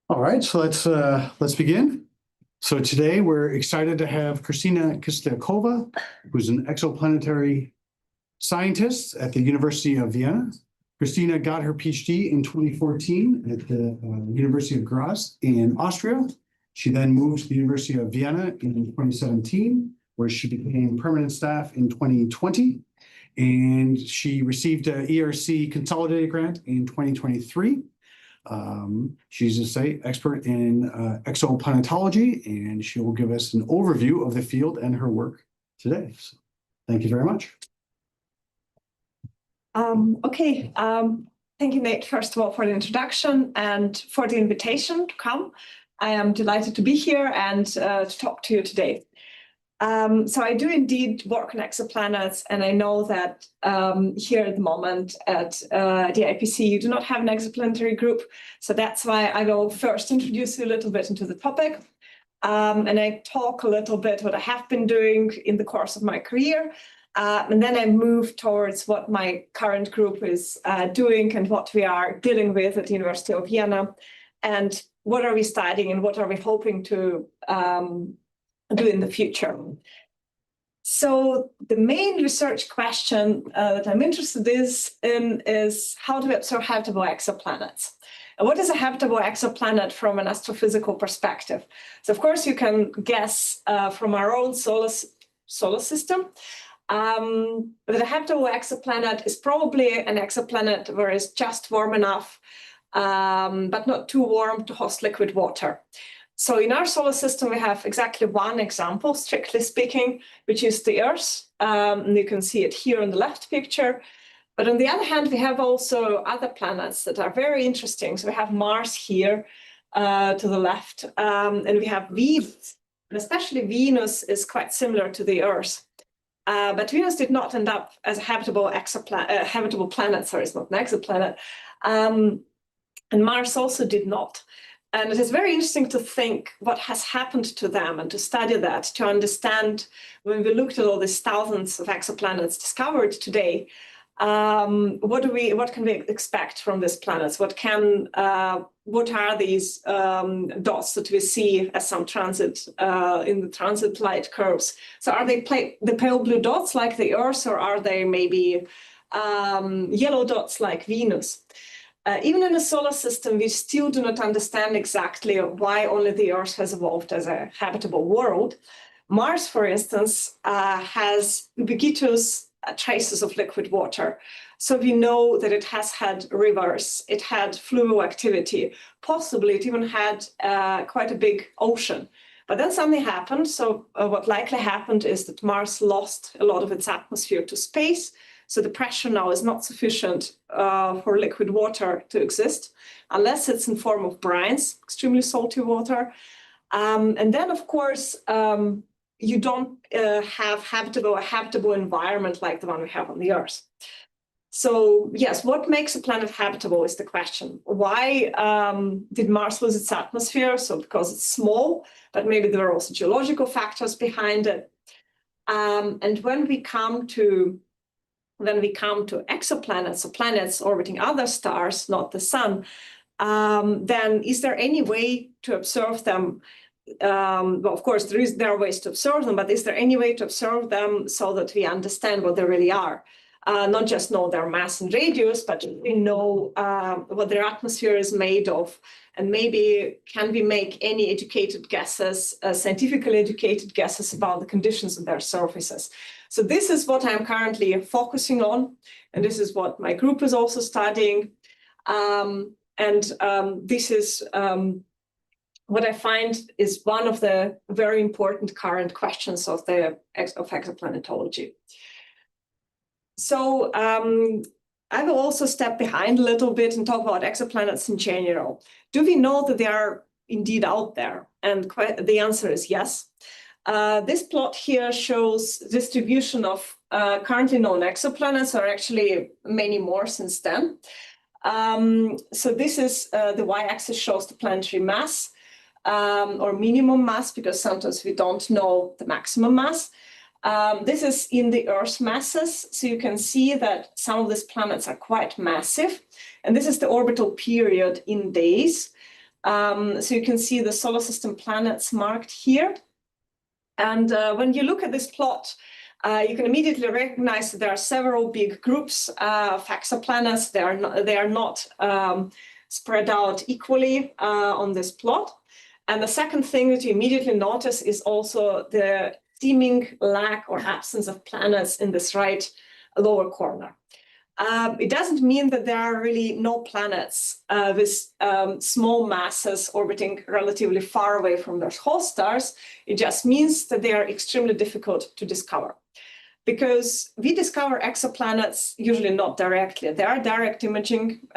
All right, so let's begin. So today we're excited to have Kristina Kislyakova, who's an exoplanetary scientist at the University of Vienna. Kristina got her PhD in 2014 at the University of Graz in Austria. She then moved to the University of Vienna in 2017, where she became permanent staff in 2020. And she received an ERC consolidated grant in 2023. She's an expert in exoplanetology, and she will give us an overview of the field and her work today. So, thank you very much. Thank you, Nate, first of all, for the introduction and for the invitation to come. I am delighted to be here and to talk to you today. So I do indeed work on exoplanets, and I know that here at the moment at the IPC, you do not have an exoplanetary group. So that's why I will first introduce you a little bit into the topic. And I talk a little bit what I have been doing in the course of my career. And then I move towards what my current group is doing and what we are dealing with at the University of Vienna. And what are we studying and what are we hoping to do in the future. So the main research question that I'm interested in is how to observe habitable exoplanets. And what is a habitable exoplanet from an astrophysical perspective? So of course you can guess from our own solar system that a habitable exoplanet is probably an exoplanet where it's just warm enough, but not too warm to host liquid water. So in our solar system, we have exactly one example, strictly speaking, which is the Earth. And you can see it here in the left picture. But on the other hand, we have also other planets that are very interesting. So we have Mars here to the left, and we have Venus. And especially Venus is quite similar to the Earth. But Venus did not end up as a habitable planet. Sorry, it's not an exoplanet. And Mars also did not. And it is very interesting to think what has happened to them and to study that, to understand when we looked at all these thousands of exoplanets discovered today, what can we expect from these planets? What are these dots that we see as some transit in the transit light curves? So are they the pale blue dots like the Earth, or are they maybe yellow dots like Venus? Even in the solar system, we still do not understand exactly why only the Earth has evolved as a habitable world. Mars, for instance, has ubiquitous traces of liquid water. So we know that it has had rivers, it had fluvial activity, possibly it even had quite a big ocean. But then something happened. So what likely happened is that Mars lost a lot of its atmosphere to space. So the pressure now is not sufficient for liquid water to exist, unless it's in form of brines, extremely salty water. And then, of course, you don't have a habitable environment like the one we have on the Earth. So yes, what makes a planet habitable is the question. Why did Mars lose its atmosphere? So because it's small, but maybe there are also geological factors behind it. And when we come to exoplanets, so planets orbiting other stars, not the sun, then is there any way to observe them? Well, of course, there are ways to observe them, but is there any way to observe them so that we understand what they really are? Not just know their mass and radius, but we know what their atmosphere is made of. And maybe can we make any educated guesses, scientifically educated guesses about the conditions of their surfaces? So this is what I'm currently focusing on. And this is what my group is also studying. This is what I find is one of the very important current questions of exoplanetology. So I will also step behind a little bit and talk about exoplanets in general. Do we know that they are indeed out there? And the answer is yes. This plot here shows distribution of currently known exoplanets, or actually many more since then. So this is the y-axis shows the planetary mass. or minimum mass, because sometimes we don't know the maximum mass. This is in the Earth's masses. So you can see that some of these planets are quite massive. And this is the orbital period in days. So you can see the solar system planets marked here. And when you look at this plot, you can immediately recognize that there are several big groups of exoplanets. They are not spread out equally on this plot. And the second thing that you immediately notice is also the seeming lack or absence of planets in this right lower corner. It doesn't mean that there are really no planets with small masses orbiting relatively far away from their host stars. It just means that they are extremely difficult to discover. Because we discover exoplanets usually not directly. There are direct imaging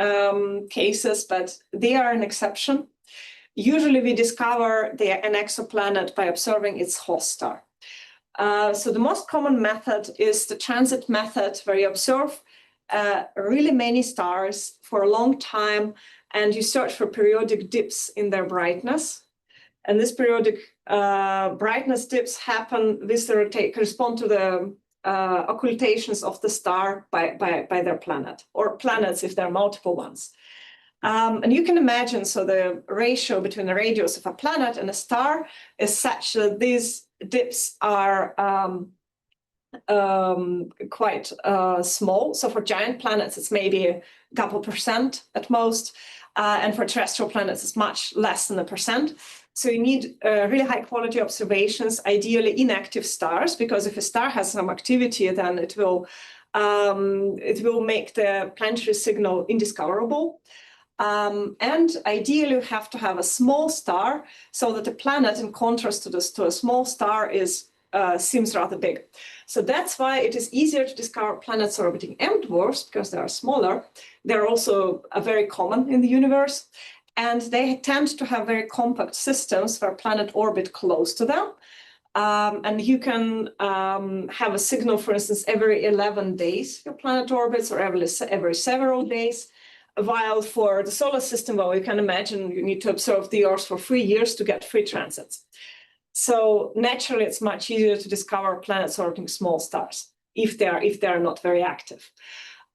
cases, but they are an exception. Usually we discover an exoplanet by observing its host star. So the most common method is the transit method, where you observe really many stars for a long time, and you search for periodic dips in their brightness. And this periodic brightness dips happen with the correspond to the occultations of the star by their planet, or planets if there are multiple ones. And you can imagine, so the ratio between the radius of a planet and a star is such that these dips are quite small. So for giant planets, it's maybe a couple percent at most. And for terrestrial planets, it's much less than 1%. So you need really high quality observations, ideally inactive stars, because if a star has some activity, then it will make the planetary signal indiscoverable. And ideally, you have to have a small star so that the planet, in contrast to a small star, seems rather big. So that's why it is easier to discover planets orbiting M dwarfs, because they are smaller. They're also very common in the universe. And they tend to have very compact systems where planets orbit close to them. And you can have a signal, for instance, every 11 days your planet orbits, or every several days. While for the solar system, well, you can imagine you need to observe the Earth for 3 years to get free transits. So naturally, it's much easier to discover planets orbiting small stars if they are not very active.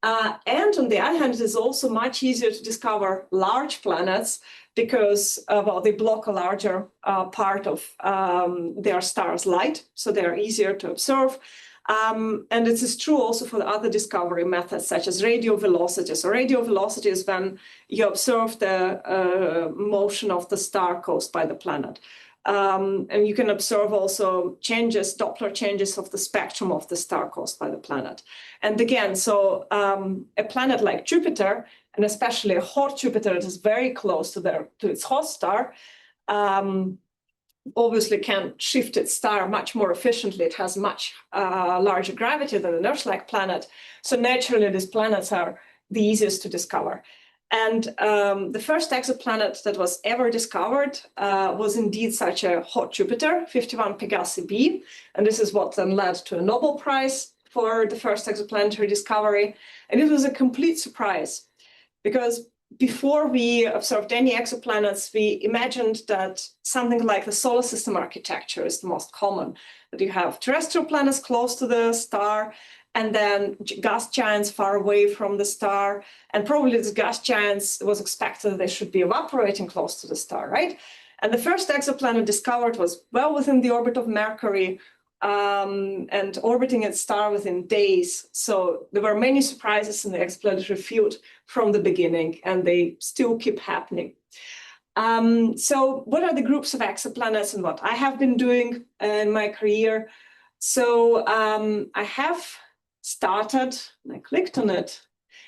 And on the other hand, it is also much easier to discover large planets because they block a larger part of their star's light, so they are easier to observe. And it is true also for the other discovery methods, such as radio velocity. So radio velocity is when you observe the motion of the star caused by the planet. And you can observe also Doppler changes of the spectrum of the star caused by the planet. And again, so a planet like Jupiter, and especially a hot Jupiter that is very close to its host star, obviously can shift its star much more efficiently. It has much larger gravity than an Earth-like planet. So naturally, these planets are the easiest to discover. And the first exoplanet that was ever discovered was indeed such a hot Jupiter, 51 Pegasi b. And this is what then led to a Nobel Prize for the first exoplanetary discovery. And it was a complete surprise, because before we observed any exoplanets, we imagined that something like the solar system architecture is the most common, that you have terrestrial planets close to the star, and then gas giants far away from the star. And probably these gas giants, it was expected that they should be evaporating close to the star, right? And the first exoplanet discovered was well within the orbit of Mercury, and orbiting its star within days. So there were many surprises in the exoplanetary field from the beginning, and they still keep happening. So what are the groups of exoplanets and what I have been doing in my career? So I have started, and I clicked on it.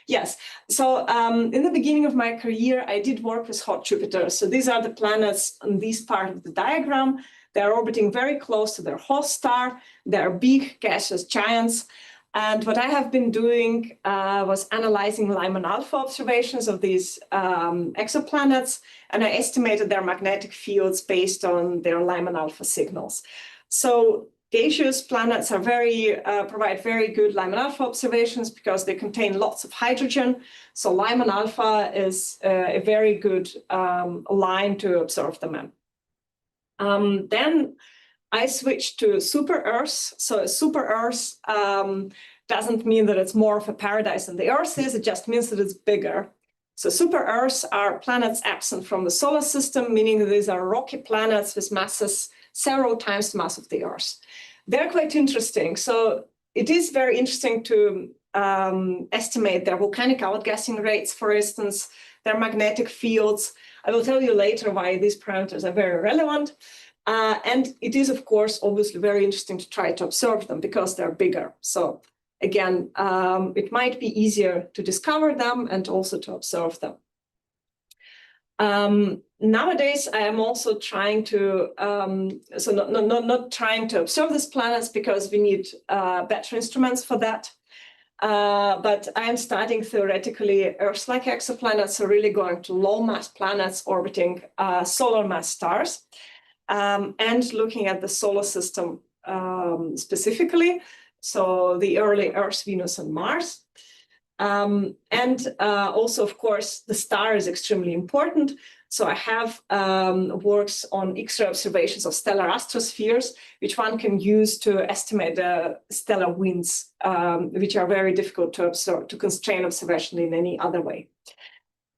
Yes, so in the beginning of my career, I did work with hot Jupiter. So these are the planets on this part of the diagram. They're orbiting very close to their host star. They're big gaseous giants. And what I have been doing was analyzing Lyman alpha observations of these exoplanets, and I estimated their magnetic fields based on their Lyman alpha signals. So gaseous planets are provide very good Lyman alpha observations because they contain lots of hydrogen. So Lyman alpha is a very good line to observe them in. Then I switched to super Earths. So a super Earth doesn't mean that it's more of a paradise than the Earth is. It just means that it's bigger. So super Earths are planets absent from the solar system, meaning that these are rocky planets with masses several times the mass of the Earth. They're quite interesting. So it is very interesting to estimate their volcanic outgassing rates, for instance, their magnetic fields. I will tell you later why these parameters are very relevant. And it is, of course, obviously very interesting to try to observe them because they're bigger. So again, it might be easier to discover them and also to observe them. Nowadays, I am also trying to, not trying to observe these planets because we need better instruments for that. But I am studying theoretically Earth-like exoplanets, so really going to low-mass planets orbiting solar mass stars, and looking at the solar system specifically, so the early Earth, Venus, and Mars. And also, of course, the star is extremely important. So I have works on X-ray observations of stellar astrospheres, which one can use to estimate the stellar winds, which are very difficult to observe, to constrain observation in any other way.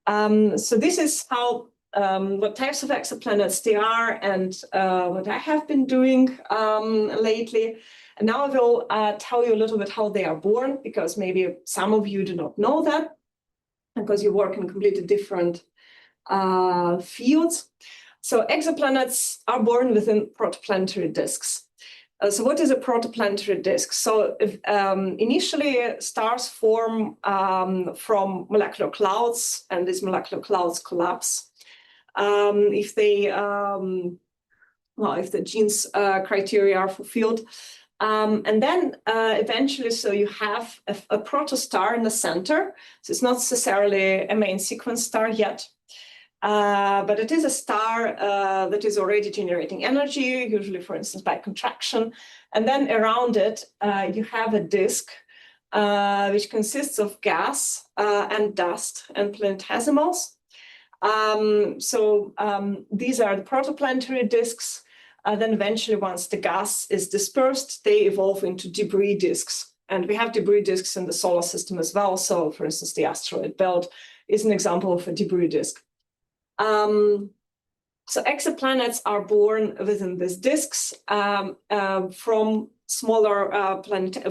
So this is how what types of exoplanets they are and what I have been doing lately. And now I will tell you a little bit how they are born, because maybe some of you do not know that, because you work in completely different fields. So exoplanets are born within protoplanetary disks. So what is a protoplanetary disk? So initially, stars form from molecular clouds, and these molecular clouds collapse. If the genes criteria are fulfilled. And then eventually, so you have a protostar in the center. So it's not necessarily a main sequence star yet, but it is a star that is already generating energy, usually, for instance, by contraction. And then around it, you have a disk, which consists of gas and dust and planetesimals. These are the protoplanetary disks. Then eventually, once the gas is dispersed, they evolve into debris disks. And we have debris disks in the solar system as well. So, for instance, the asteroid belt is an example of a debris disk. So exoplanets are born within these disks from smaller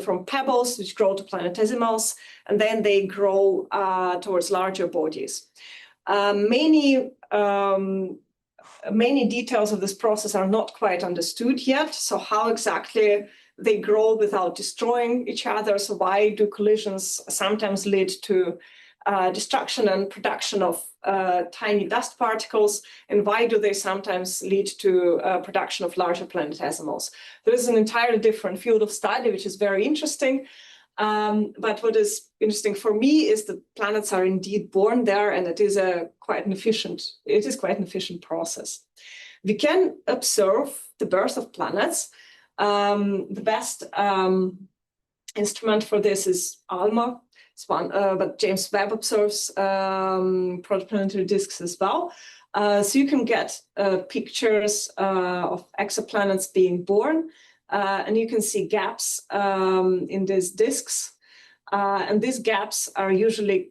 from pebbles, which grow to planetesimals, and then they grow towards larger bodies. Many details of this process are not quite understood yet. So how exactly they grow without destroying each other? So why do collisions sometimes lead to destruction and production of tiny dust particles? And why do they sometimes lead to production of larger planetesimals? There is an entirely different field of study, which is very interesting. But what is interesting for me is that planets are indeed born there, and it is quite an efficient process. We can observe the birth of planets. The best instrument for this is ALMA. It's one, but James Webb observes protoplanetary disks as well. So you can get pictures of exoplanets being born. And you can see gaps in these disks. And these gaps are usually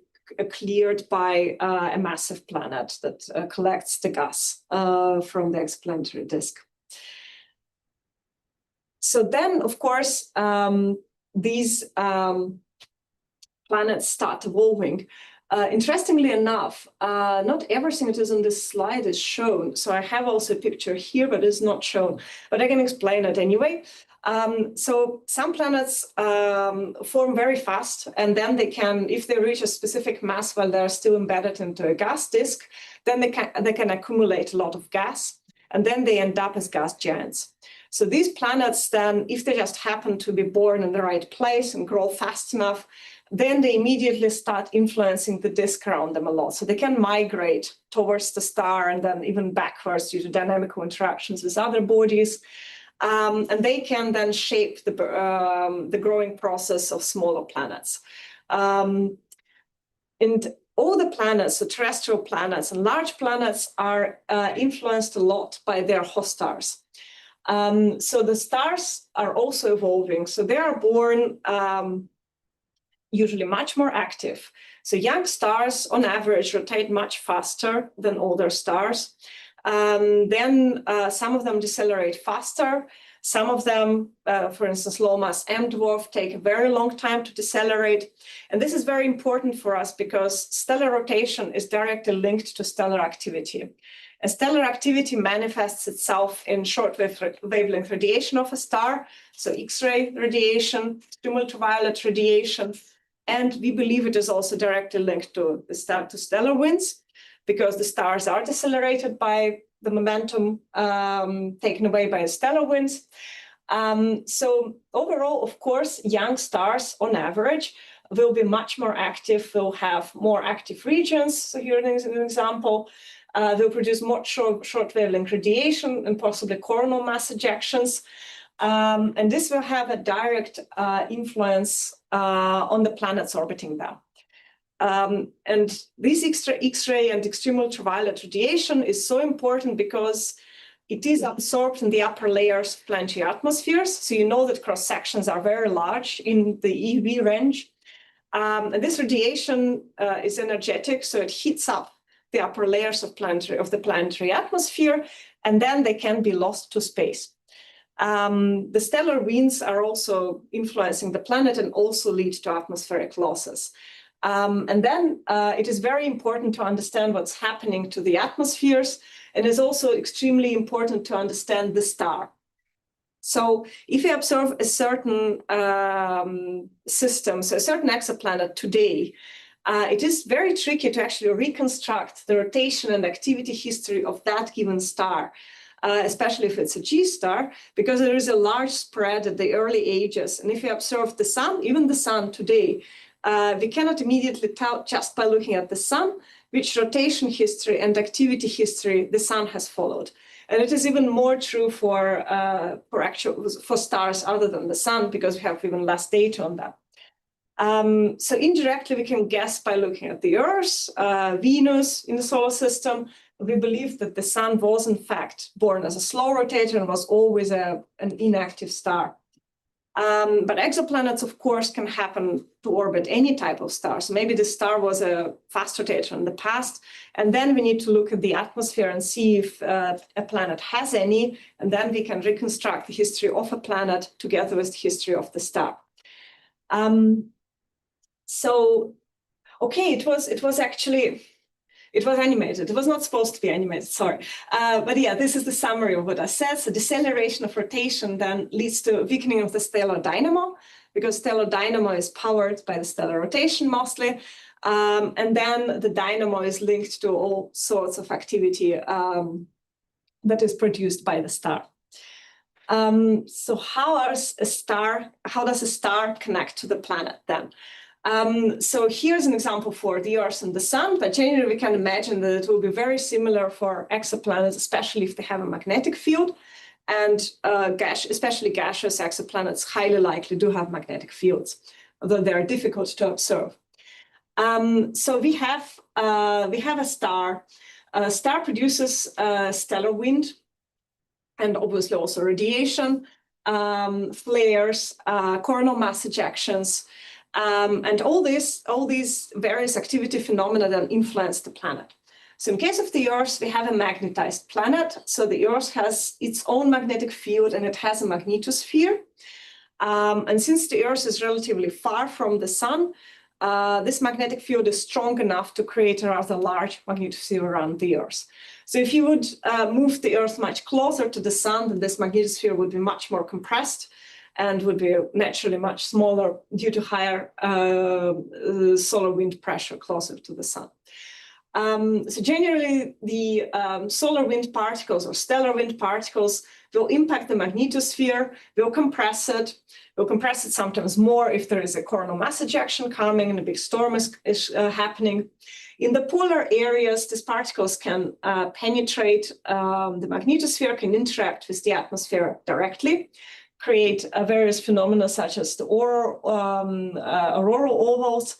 cleared by a massive planet that collects the gas from the exoplanetary disk. So then, of course, these planets start evolving. Interestingly enough, not everything that is on this slide is shown. So I have also a picture here, but it's not shown. But I can explain it anyway. So some planets form very fast, and then they can, if they reach a specific mass while they're still embedded into a gas disk, then they can accumulate a lot of gas, and then they end up as gas giants. So these planets then, if they just happen to be born in the right place and grow fast enough, then they immediately start influencing the disk around them a lot. So they can migrate towards the star and then even backwards due to dynamical interactions with other bodies. And they can then shape the growing process of smaller planets. And all the planets, the terrestrial planets and large planets, are influenced a lot by their host stars. So the stars are also evolving. So they are born usually much more active. So young stars, on average, rotate much faster than older stars. Then some of them decelerate faster. Some of them, for instance, low-mass M-dwarf, take a very long time to decelerate. And this is very important for us because stellar rotation is directly linked to stellar activity. And stellar activity manifests itself in short wavelength radiation of a star, so X-ray radiation, ultraviolet radiation, and we believe it is also directly linked to the stellar winds, because the stars are decelerated by the momentum taken away by the stellar winds. So overall, of course, young stars, on average, will be much more active, will have more active regions. So here is an example. They'll produce more short wavelength radiation and possibly coronal mass ejections. And this will have a direct influence on the planets orbiting them. And this X-ray and extreme ultraviolet radiation is so important because it is absorbed in the upper layers of planetary atmospheres. So you know that cross sections are very large in the EV range. And this radiation is energetic, so it heats up the upper layers of the planetary atmosphere, and then they can be lost to space. The stellar winds are also influencing the planet and also lead to atmospheric losses. And then it is very important to understand what's happening to the atmospheres, and it's also extremely important to understand the star. So if you observe a certain system, so a certain exoplanet today, it is very tricky to actually reconstruct the rotation and activity history of that given star, especially if it's a G star, because there is a large spread at the early ages. And if you observe the sun, even the sun today, we cannot immediately tell just by looking at the sun which rotation history and activity history the sun has followed. And it is even more true for stars other than the sun, because we have even less data on that. So indirectly, we can guess by looking at the Earth, Venus in the solar system. We believe that the sun was, in fact, born as a slow rotator and was always an inactive star. But exoplanets, of course, can happen to orbit any type of star. So maybe the star was a fast rotator in the past, and then we need to look at the atmosphere and see if a planet has any, and then we can reconstruct the history of a planet together with the history of the star. So, okay, it was animated. It was not supposed to be animated, sorry. But yeah, this is the summary of what I said. So deceleration of rotation then leads to weakening of the stellar dynamo, because stellar dynamo is powered by the stellar rotation mostly. And then the dynamo is linked to all sorts of activity that is produced by the star. So how does a star connect to the planet then? So here's an example for the Earth and the Sun, but generally we can imagine that it will be very similar for exoplanets, especially if they have a magnetic field, and especially gaseous exoplanets highly likely do have magnetic fields, although they are difficult to observe. So we have a star. A star produces stellar wind and obviously also radiation, flares, coronal mass ejections. And all these various activity phenomena then influence the planet. So in case of the Earth, we have a magnetized planet. So the Earth has its own magnetic field and it has a magnetosphere. And since the Earth is relatively far from the sun, this magnetic field is strong enough to create a rather large magnetosphere around the Earth. So if you would move the Earth much closer to the sun, then this magnetosphere would be much more compressed and would be naturally much smaller due to higher solar wind pressure closer to the sun. So generally, the solar wind particles or stellar wind particles will impact the magnetosphere, will compress it sometimes more if there is a coronal mass ejection coming and a big storm is happening. In the polar areas, these particles can penetrate the magnetosphere, can interact with the atmosphere directly, create various phenomena such as the auroral ovals.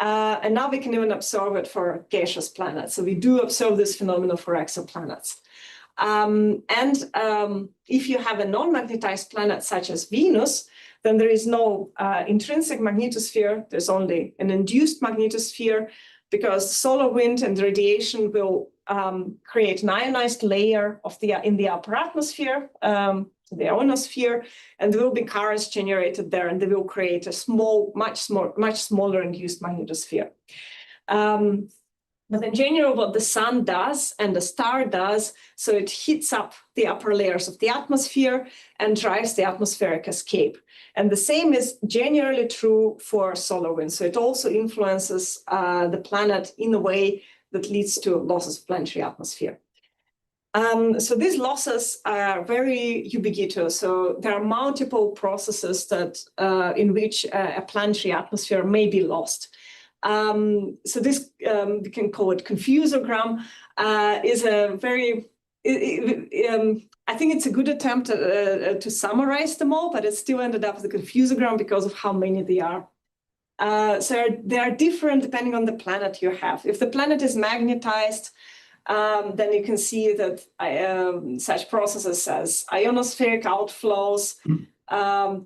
And now we can even observe it for gaseous planets. So we do observe this phenomenon for exoplanets. If you have a non-magnetized planet such as Venus, then there is no intrinsic magnetosphere. There's only an induced magnetosphere, because solar wind and radiation will create an ionized layer in the upper atmosphere, the ionosphere, and there will be currents generated there, and they will create a much smaller induced magnetosphere. But in general, what the sun does and the star does, so it heats up the upper layers of the atmosphere and drives the atmospheric escape. And the same is generally true for solar wind. So it also influences the planet in a way that leads to losses of planetary atmosphere. So these losses are very ubiquitous. So there are multiple processes in which a planetary atmosphere may be lost. So this, we can call it confusogram, is a very, I think it's a good attempt to summarize them all, but it still ended up as a confusogram because of how many they are. So they are different depending on the planet you have. If the planet is magnetized, then you can see that such processes as ionospheric outflows,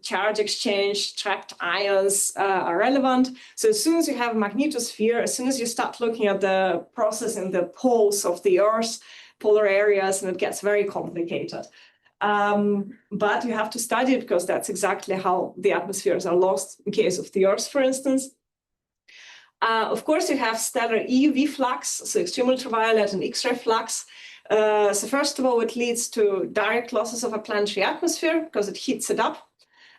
charge exchange, trapped ions are relevant. So as soon as you have a magnetosphere, as soon as you start looking at the process in the poles of the Earth's polar areas, and it gets very complicated. But you have to study it because that's exactly how the atmospheres are lost in case of the Earth, for instance. Of course, you have stellar EUV flux, so extreme ultraviolet and X-ray flux. So first of all, it leads to direct losses of a planetary atmosphere because it heats it up.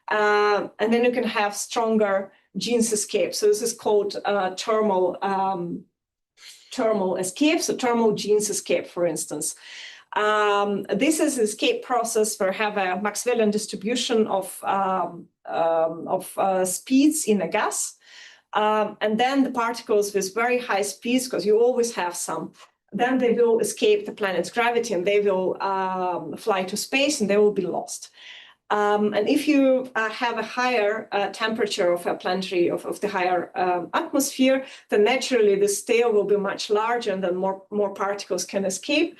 And then you can have stronger Jeans escape. So this is called thermal escape, so thermal Jeans escape, for instance. This is an escape process where you have a Maxwellian distribution of speeds in a gas. And then the particles with very high speeds, because you always have some, then they will escape the planet's gravity and they will fly to space and they will be lost. And if you have a higher temperature of a planetary, of the higher atmosphere, then naturally this tail will be much larger and then more particles can escape.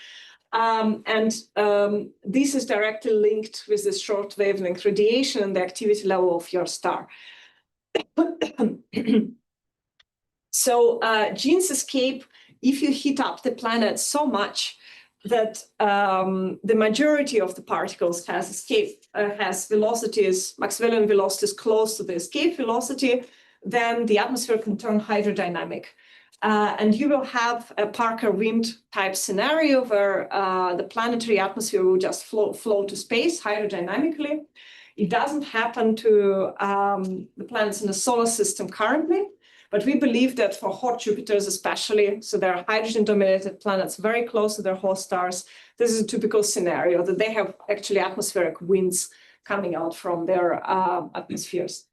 This is directly linked with the short wavelength radiation and the activity level of your star. So Jeans escape if you heat up the planet so much that the majority of the particles has velocities, Maxwellian velocities close to the escape velocity, then the atmosphere can turn hydrodynamic. And you will have a Parker wind type scenario where the planetary atmosphere will just flow to space hydrodynamically. It doesn't happen to the planets in the solar system currently, but we believe that for hot Jupiters especially, so there are hydrogen-dominated planets very close to their host stars, this is a typical scenario that they have actually atmospheric winds coming out from their atmospheres.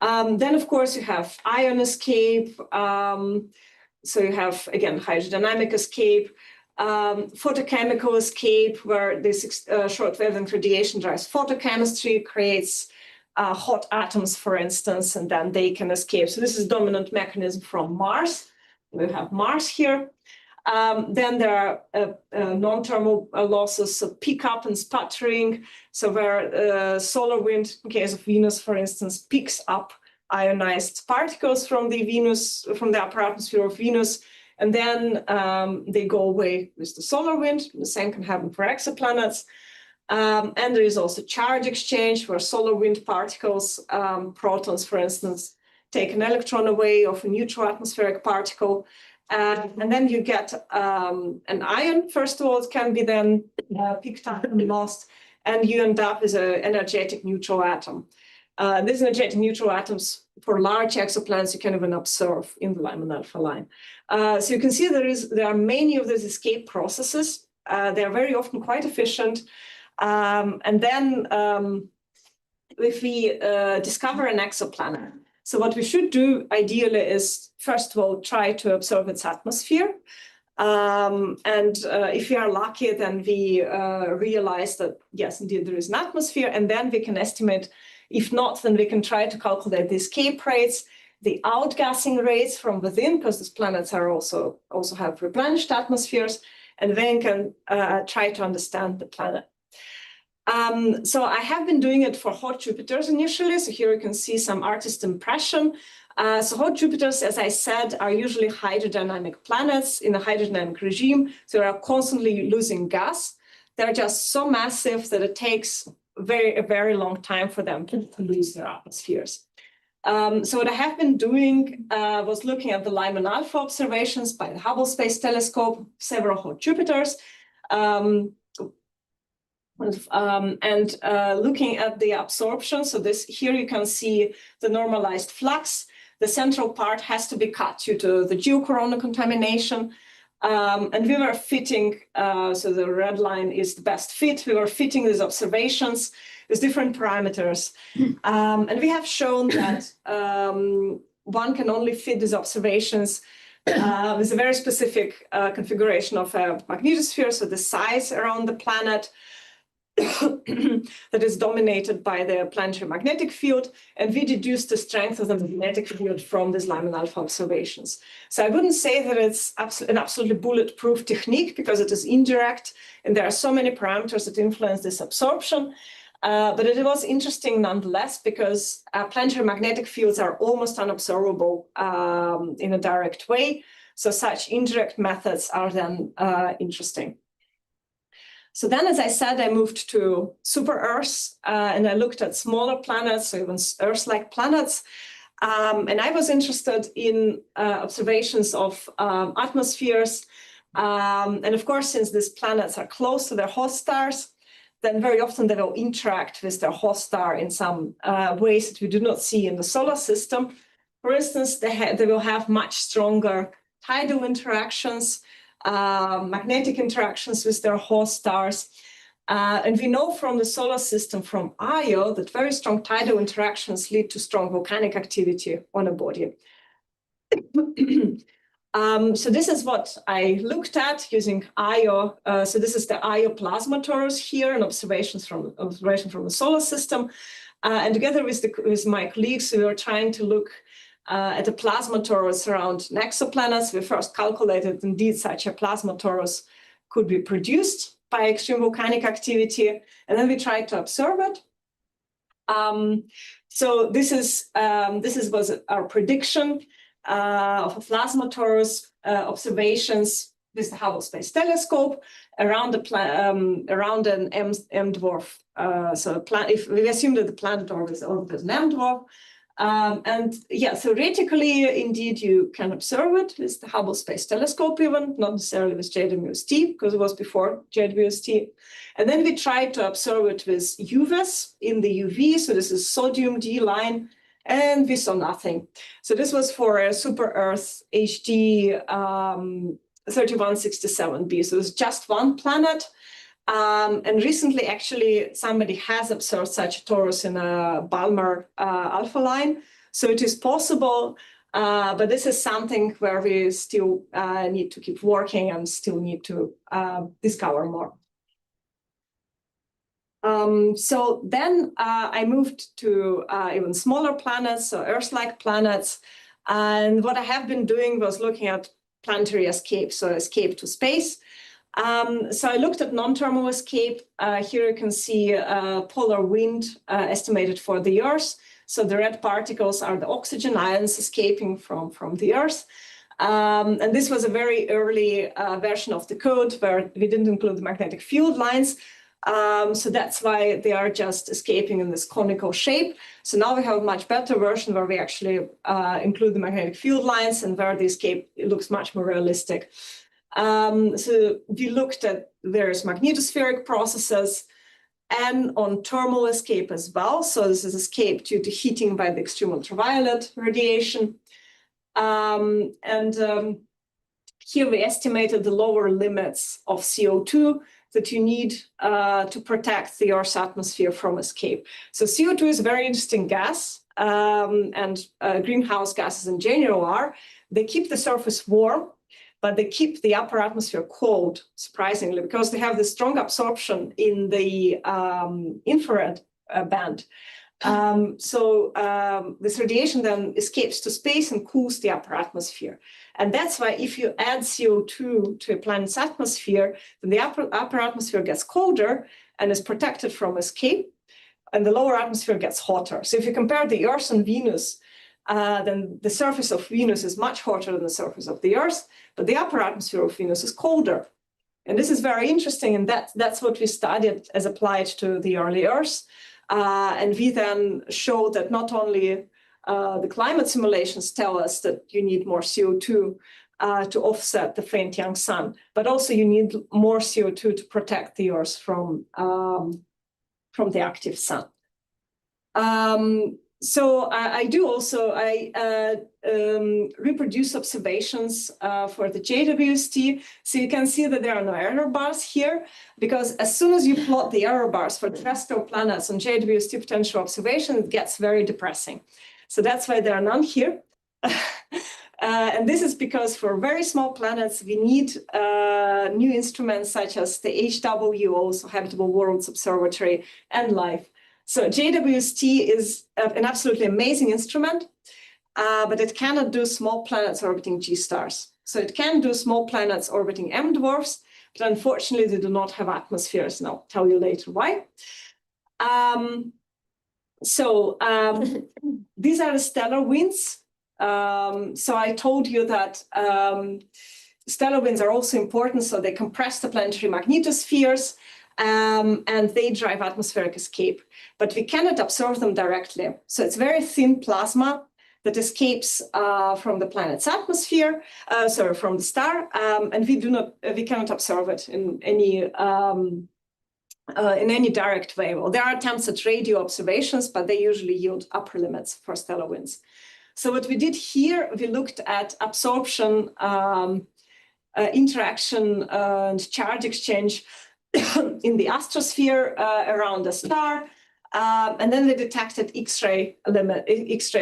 Then, of course, you have ion escape. So you have, again, hydrodynamic escape, photochemical escape, where this short wavelength radiation drives photochemistry, creates hot atoms, for instance, and then they can escape. So this is dominant mechanism from Mars. We have Mars here. Then there are non-thermal losses, so pickup and sputtering. So where solar wind, in case of Venus, for instance, picks up ionized particles from the upper atmosphere of Venus, and then they go away with the solar wind. The same can happen for exoplanets. And there is also charge exchange, where solar wind particles, protons, for instance, take an electron away of a neutral atmospheric particle. And then you get an ion. First of all, it can be then picked up and lost, and you end up with an energetic neutral atom. These energetic neutral atoms, for large exoplanets, you can even observe in the Lyman alpha line. So you can see there are many of these escape processes. They are very often quite efficient. And then if we discover an exoplanet, so what we should do ideally is, first of all, try to observe its atmosphere. If we are lucky, then we realize that, yes, indeed, there is an atmosphere, and then we can estimate. If not, then we can try to calculate the escape rates. the outgassing rates from within, because these planets are also have replenished atmospheres, and then can try to understand the planet. So I have been doing it for hot Jupiters initially. So here you can see some artist impression. So hot Jupiters, as I said, are usually hydrodynamic planets in a hydrodynamic regime. So they are constantly losing gas. They're just so massive that it takes a very long time for them to lose their atmospheres. So what I have been doing was looking at the Lyman alpha observations by the Hubble Space Telescope, several hot Jupiters, and looking at the absorption. So here you can see the normalized flux. The central part has to be cut due to the geocorona contamination. And we were fitting, so the red line is the best fit. We were fitting these observations with different parameters. And we have shown that one can only fit these observations with a very specific configuration of a magnetosphere, so the size around the planet that is dominated by the planetary magnetic field, and we deduced the strength of the magnetic field from these Lyman alpha observations. So I wouldn't say that it's an absolutely bulletproof technique, because it is indirect, and there are so many parameters that influence this absorption. But it was interesting nonetheless, because planetary magnetic fields are almost unobservable in a direct way. So such indirect methods are then interesting. So then, as I said, I moved to super Earths, and I looked at smaller planets, so even Earth-like planets. And I was interested in observations of atmospheres. And of course, since these planets are close to their host stars, then very often they will interact with their host star in some ways that we do not see in the solar system. For instance, they will have much stronger tidal interactions, magnetic interactions with their host stars. And we know from the solar system, from Io, that very strong tidal interactions lead to strong volcanic activity on a body. So this is what I looked at using Io. So this is the Io plasma torus here, an observation from the solar system. And together with my colleagues, we were trying to look at a plasma torus around exoplanets. We first calculated indeed such a plasma torus could be produced by extreme volcanic activity, and then we tried to observe it. So this was our prediction of a plasma torus observations with the Hubble Space Telescope around an M dwarf. So if we assume that the planet orbits an M dwarf. And yeah, theoretically, indeed, you can observe it with the Hubble Space Telescope even, not necessarily with JWST, because it was before JWST. And then we tried to observe it with UVIS in the UV, so this is sodium D line, and we saw nothing. So this was for a super Earth HD 3167b, so it's just one planet. And recently, actually, somebody has observed such a torus in a Balmer alpha line. So it is possible, but this is something where we still need to keep working and still need to discover more. So then I moved to even smaller planets, so Earth-like planets. And what I have been doing was looking at planetary escape, so escape to space. So I looked at non-thermal escape. Here you can see polar wind estimated for the Earth. So the red particles are the oxygen ions escaping from the Earth. And this was a very early version of the code where we didn't include the magnetic field lines. So that's why they are just escaping in this conical shape. So now we have a much better version where we actually include the magnetic field lines and where the escape looks much more realistic. So we looked at various magnetospheric processes and on thermal escape as well. So this is escape due to heating by the extreme ultraviolet radiation. Here we estimated the lower limits of CO2 that you need to protect the Earth's atmosphere from escape. So CO2 is a very interesting gas, and greenhouse gases in general are. They keep the surface warm, but they keep the upper atmosphere cold, surprisingly, because they have this strong absorption in the infrared band. This radiation then escapes to space and cools the upper atmosphere. And that's why if you add CO2 to a planet's atmosphere, then the upper atmosphere gets colder and is protected from escape, and the lower atmosphere gets hotter. So if you compare the Earth and Venus, then the surface of Venus is much hotter than the surface of the Earth, but the upper atmosphere of Venus is colder. And this is very interesting, and that's what we studied as applied to the early Earth. And we then showed that not only the climate simulations tell us that you need more CO2 to offset the faint young sun, but also you need more CO2 to protect the Earth from the active sun. I reproduce observations for the JWST. So you can see that there are no error bars here, because as soon as you plot the error bars for terrestrial planets on JWST potential observation, it gets very depressing. So that's why there are none here. And this is because for very small planets, we need new instruments such as the HWO, so Habitable Worlds Observatory, and LIFE. So JWST is an absolutely amazing instrument, but it cannot do small planets orbiting G stars. So it can do small planets orbiting M dwarfs, but unfortunately they do not have atmospheres, and I'll tell you later why. These are the stellar winds. So I told you that stellar winds are also important, so they compress the planetary magnetospheres, and they drive atmospheric escape. But we cannot observe them directly. So it's very thin plasma that escapes from the planet's atmosphere, from the star, and we cannot observe it in any direct way. Well, there are attempts at radio observations, but they usually yield upper limits for stellar winds. So what we did here, we looked at absorption, interaction, and charge exchange in the astrosphere around the star, and then they detected X-ray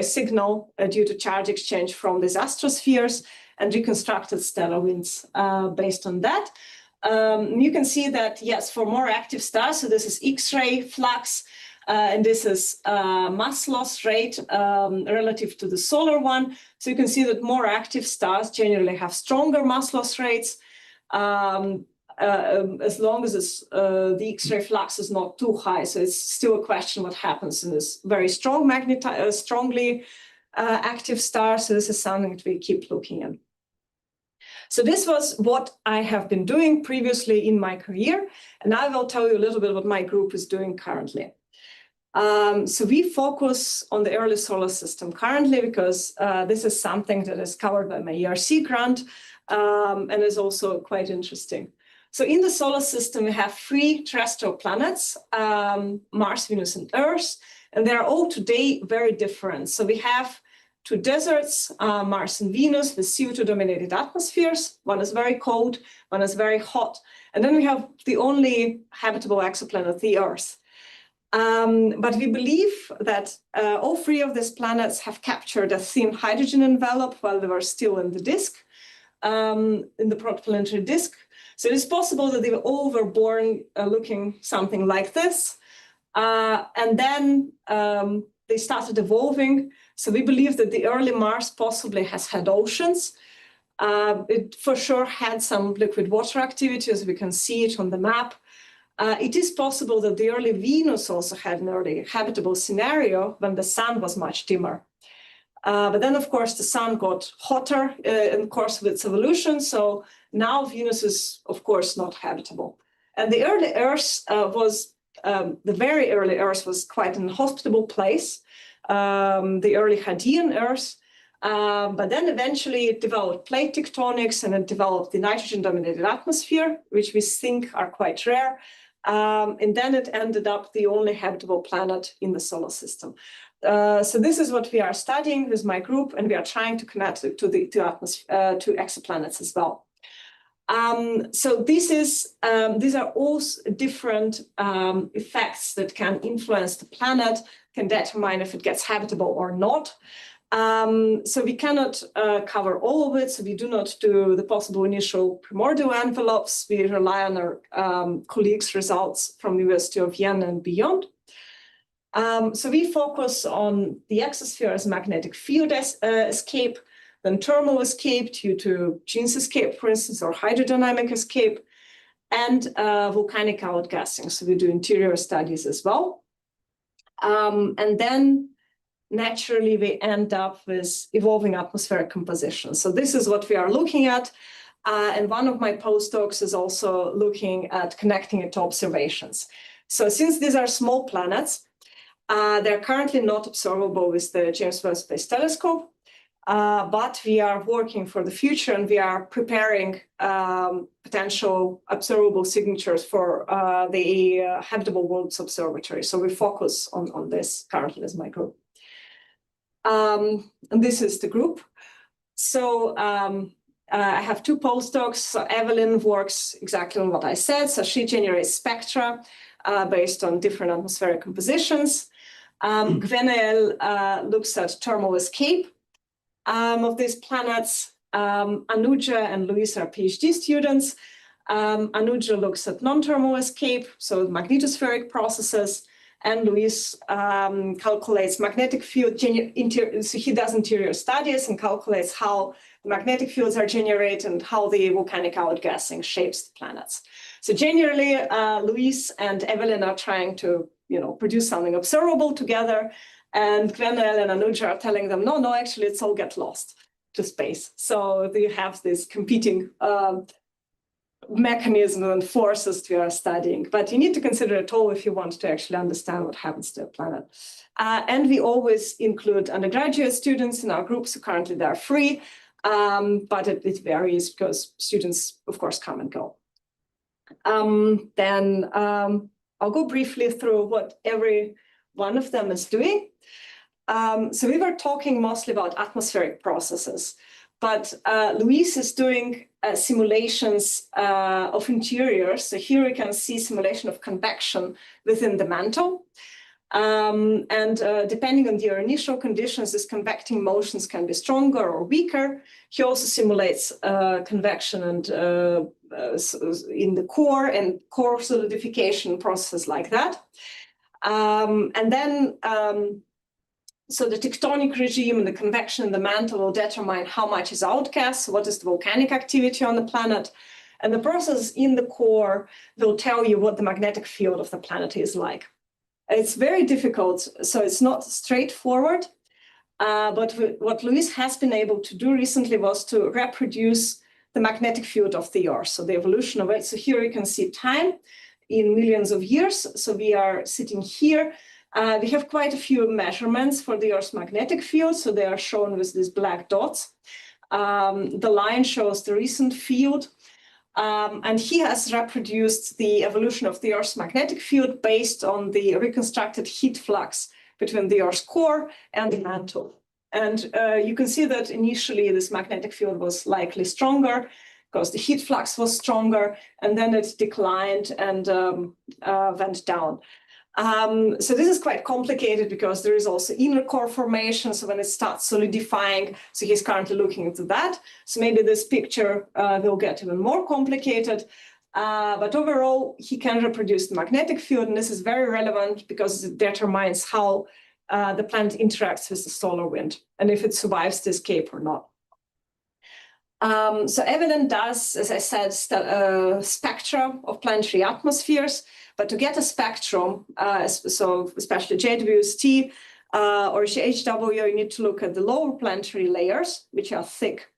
signal due to charge exchange from these astrospheres, and reconstructed stellar winds based on that. You can see that, yes, for more active stars, so this is X-ray flux, and this is mass loss rate relative to the solar one. So you can see that more active stars generally have stronger mass loss rates, as long as the X-ray flux is not too high. So it's still a question what happens in this very strong strongly active star. So this is something that we keep looking at. So this was what I have been doing previously in my career, and I will tell you a little bit what my group is doing currently. So we focus on the early solar system currently because this is something that is covered by my ERC grant and is also quite interesting. So in the solar system, we have 3 terrestrial planets, Mars, Venus, and Earth, and they are all today very different. So we have 2 deserts, Mars and Venus, with CO2-dominated atmospheres. One is very cold, one is very hot. And then we have the only habitable exoplanet, the Earth. But we believe that all 3 of these planets have captured a thin hydrogen envelope while they were still in the disk, in the protoplanetary disk. So it is possible that they all were born looking something like this. And then they started evolving. So we believe that the early Mars possibly has had oceans. It for sure had some liquid water activity, as we can see it on the map. It is possible that the early Venus also had an early habitable scenario when the sun was much dimmer. But then, of course, the sun got hotter in the course of its evolution. So now Venus is, of course, not habitable. And the early Earth the very early Earth was quite an inhospitable place, the early Hadean Earth. But then eventually it developed plate tectonics and it developed the nitrogen-dominated atmosphere, which we think are quite rare. And then it ended up the only habitable planet in the solar system. So this is what we are studying with my group, and we are trying to connect it to to exoplanets as well. So these are all different effects that can influence the planet, can determine if it gets habitable or not. So we cannot cover all of it. So we do not do the possible initial primordial envelopes. We rely on our colleagues' results from the University of Vienna and beyond. So we focus on the exosphere as magnetic field escape, then thermal escape due to Jeans escape, for instance, or hydrodynamic escape, and volcanic outgassing. So we do interior studies as well. And then naturally we end up with evolving atmospheric composition. So this is what we are looking at. And one of my postdocs is also looking at connecting it to observations. So since these are small planets, they're currently not observable with the James Webb Space Telescope, but we are working for the future and we are preparing potential observable signatures for the Habitable Worlds Observatory. So we focus on this currently as my group. And this is the group. So I have two postdocs. So Evelyn works exactly on what I said. So she generates spectra based on different atmospheric compositions. Gwenaël looks at thermal escape of these planets. Anuja and Luis are PhD students. Anuja looks at non-thermal escape, so magnetospheric processes, and Luis calculates magnetic field, so he does interior studies and calculates how the magnetic fields are generated and how the volcanic outgassing shapes the planets. So generally, Luis and Evelyn are trying to produce something observable together, and Gwenaël and Anuja are telling them, no, actually, it's all get lost to space. So they have this competing mechanisms and forces we are studying. But you need to consider it all if you want to actually understand what happens to a planet. And we always include undergraduate students in our groups. So currently they're free, but it varies because students, of course, come and go. Then I'll go briefly through what every one of them is doing. So we were talking mostly about atmospheric processes, but Luis is doing simulations of interiors. So here we can see simulation of convection within the mantle. And depending on your initial conditions, these convecting motions can be stronger or weaker. He also simulates convection and in the core and core solidification processes like that. And then so the tectonic regime and the convection in the mantle will determine how much is outcast, what is the volcanic activity on the planet. And the process in the core will tell you what the magnetic field of the planet is like. It's very difficult, so it's not straightforward. But what Luis has been able to do recently was to reproduce the magnetic field of the Earth, so the evolution of it. So here you can see time in millions of years. So we are sitting here. We have quite a few measurements for the Earth's magnetic field. So they are shown with these black dots. The line shows the recent field. And he has reproduced the evolution of the Earth's magnetic field based on the reconstructed heat flux between the Earth's core and the mantle. And you can see that initially this magnetic field was likely stronger because the heat flux was stronger, and then it declined and went down. So this is quite complicated because there is also inner core formation. So when it starts solidifying, so he's currently looking into that. So maybe this picture will get even more complicated. But overall, he can reproduce the magnetic field. And this is very relevant because it determines how the planet interacts with the solar wind and if it survives the escape or not. So Evelyn does, as I said, spectra of planetary atmospheres. But to get a spectrum, so especially JWST or HW, you need to look at the lower planetary layers, which are thick,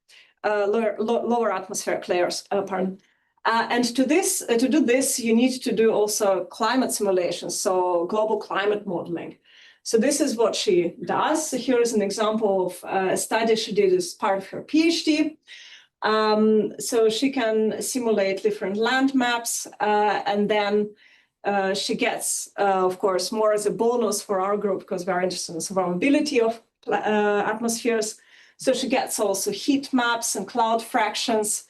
lower atmospheric layers, and to do this, you need to do also climate simulations, so global climate modeling. So this is what she does. So here is an example of a study she did as part of her PhD. So she can simulate different land maps, and then she gets, of course, more as a bonus for our group because we're interested in the survivability of atmospheres. So she gets also heat maps and cloud fractions.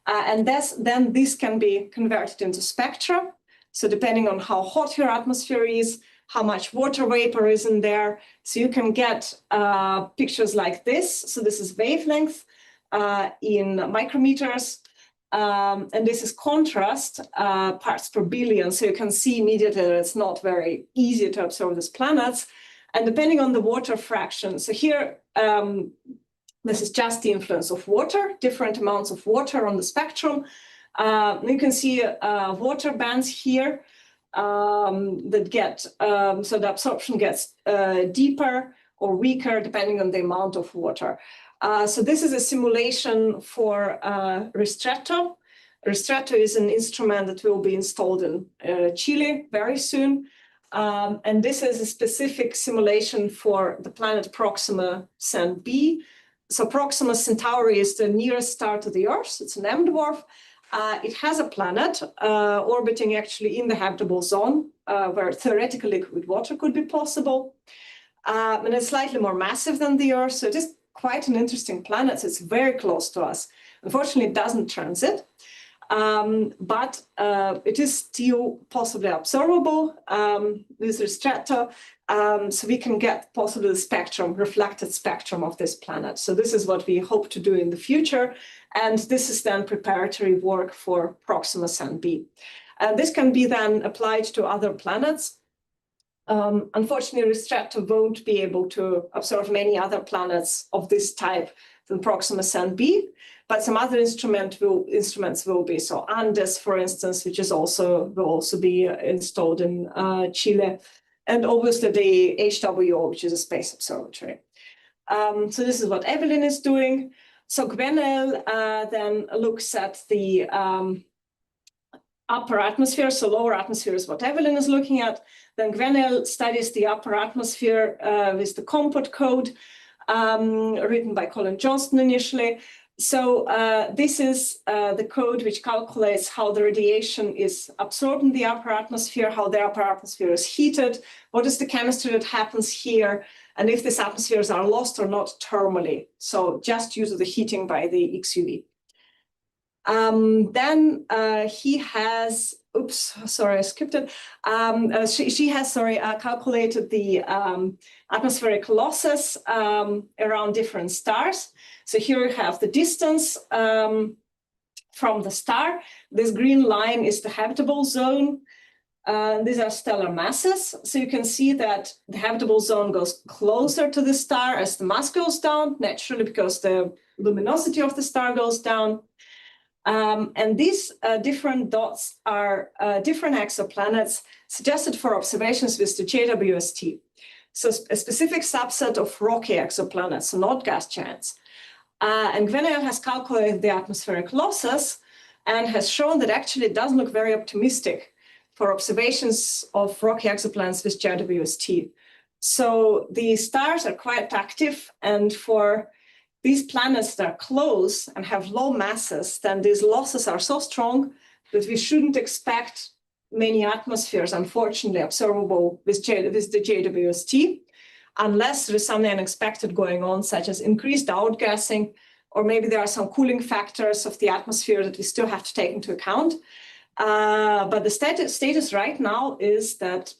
And then this can be converted into spectra. So depending on how hot your atmosphere is, how much water vapor is in there. So you can get pictures like this. So this is wavelength in micrometers. And this is contrast parts per billion. So you can see immediately that it's not very easy to observe these planets. And depending on the water fraction, so here, this is just the influence of water, different amounts of water on the spectrum. You can see water bands here that get, so the absorption gets deeper or weaker depending on the amount of water. So this is a simulation for Ristretto. Ristretto is an instrument that will be installed in Chile very soon. And this is a specific simulation for the planet Proxima Cent-b. So Proxima Centauri is the nearest star to the Earth. It's an M dwarf. It has a planet orbiting actually in the habitable zone where theoretically liquid water could be possible. And it's slightly more massive than the Earth. So it is quite an interesting planet. It's very close to us. Unfortunately, it doesn't transit. But it is still possibly observable with Ristretto. So we can get possibly the spectrum, reflected spectrum of this planet. So this is what we hope to do in the future. And this is then preparatory work for Proxima Cent-b. This can be then applied to other planets. Unfortunately, Ristretto won't be able to observe many other planets of this type than Proxima Cent-b, but some other instruments will be. So Andes, for instance, which is will also be installed in Chile, and obviously the HWO, which is a space observatory. So this is what Evelyn is doing. So Gwenel then looks at the upper atmosphere. So lower atmosphere is what Evelyn is looking at. Then Gwenel studies the upper atmosphere with the Compot code written by Colin Johnston initially. So this is the code which calculates how the radiation is absorbed in the upper atmosphere, how the upper atmosphere is heated, what is the chemistry that happens here, and if these atmospheres are lost or not thermally. So just use the heating by the XUV. Then he has, oops, sorry, I skipped it. She has, calculated the atmospheric losses around different stars. So here we have the distance from the star. This green line is the habitable zone. These are stellar masses. So you can see that the habitable zone goes closer to the star as the mass goes down, naturally because the luminosity of the star goes down. And these different dots are different exoplanets suggested for observations with the JWST. So a specific subset of rocky exoplanets, not gas giants. And Gwenel has calculated the atmospheric losses and has shown that actually it doesn't look very optimistic for observations of rocky exoplanets with JWST. So the stars are quite active, and for these planets that are close and have low masses, then these losses are so strong that we shouldn't expect many atmospheres, unfortunately, observable with the JWST, unless there is something unexpected going on, such as increased outgassing, or maybe there are some cooling factors of the atmosphere that we still have to take into account. But the status right now is that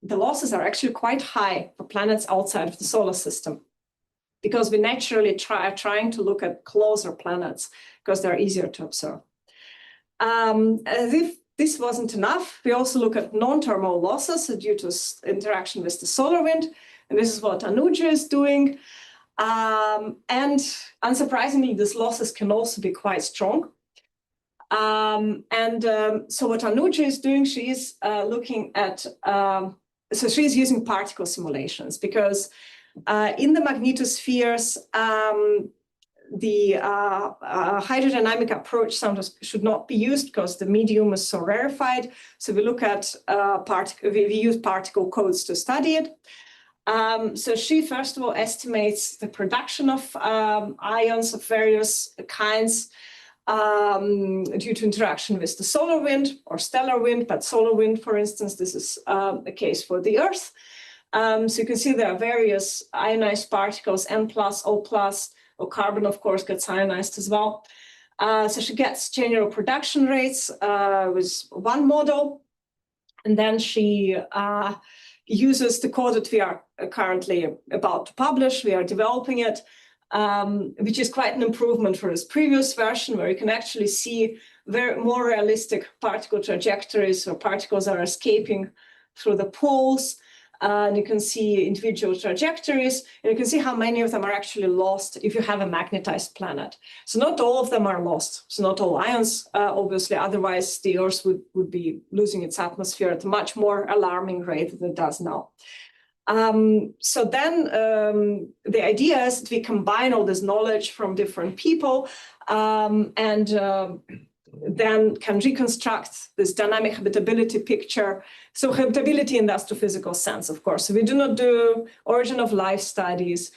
the losses are actually quite high for planets outside of the solar system, because we naturally are trying to look at closer planets because they're easier to observe. As if this wasn't enough, we also look at non-thermal losses due to interaction with the solar wind. And this is what Anuja is doing. And unsurprisingly, these losses can also be quite strong. So what Anuja is doing, she is looking at, so she's using particle simulations, because in the magnetospheres, the hydrodynamic approach sometimes should not be used because the medium is so rarefied. So we look at we use particle codes to study it. So she first of all estimates the production of ions of various kinds due to interaction with the solar wind or stellar wind, but solar wind, for instance, this is a case for the Earth. So you can see there are various ionized particles, N+, O+, or carbon, of course, gets ionized as well. So she gets general production rates with one model, and then she uses the code that we are currently about to publish. We are developing it which is quite an improvement for this previous version, where you can actually see more realistic particle trajectories, where particles are escaping through the poles. And you can see individual trajectories, and you can see how many of them are actually lost if you have a magnetized planet. So not all of them are lost. So not all ions, obviously, otherwise the Earth would be losing its atmosphere at a much more alarming rate than it does now. So then the idea is that we combine all this knowledge from different people and then can reconstruct this dynamic habitability picture. So habitability in the astrophysical sense, of course. So we do not do origin of life studies,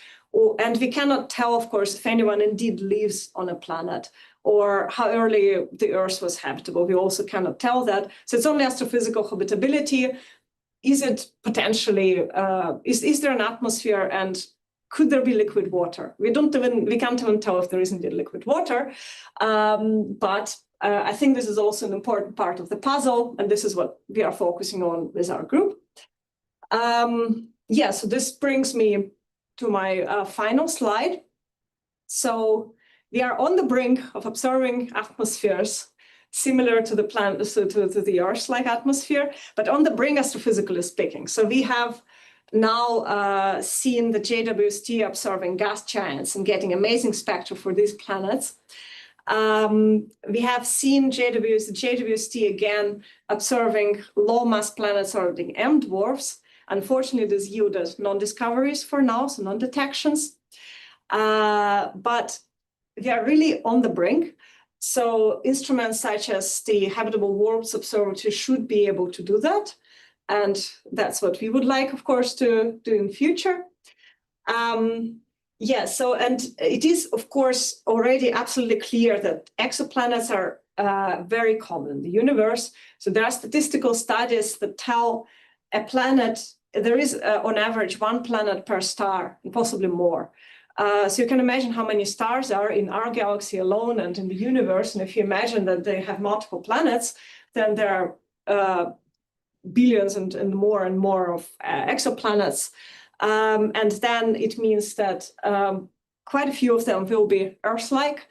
and we cannot tell, of course, if anyone indeed lives on a planet or how early the Earth was habitable. We also cannot tell that. So it's only astrophysical habitability. Is it potentially, is there an atmosphere, and could there be liquid water? We can't even tell if there is indeed liquid water, but I think this is also an important part of the puzzle, and this is what we are focusing on with our group. So this brings me to my final slide. So we are on the brink of observing atmospheres similar to the planet, so to the Earth-like atmosphere, but on the brink, astrophysically speaking. So we have now seen the JWST observing gas giants and getting amazing spectra for these planets. We have seen JWST again observing low-mass planets orbiting M dwarfs. Unfortunately, this yielded non-discoveries for now, so non-detections. But we are really on the brink. So instruments such as the Habitable Worlds Observatory should be able to do that. And that's what we would like, of course, to do in future. And it is, of course, already absolutely clear that exoplanets are very common in the universe. So there are statistical studies that tell a planet, there is on average one planet per star, and possibly more. So you can imagine how many stars are in our galaxy alone and in the universe. And if you imagine that they have multiple planets, then there are billions and more of exoplanets. And then it means that quite a few of them will be Earth-like,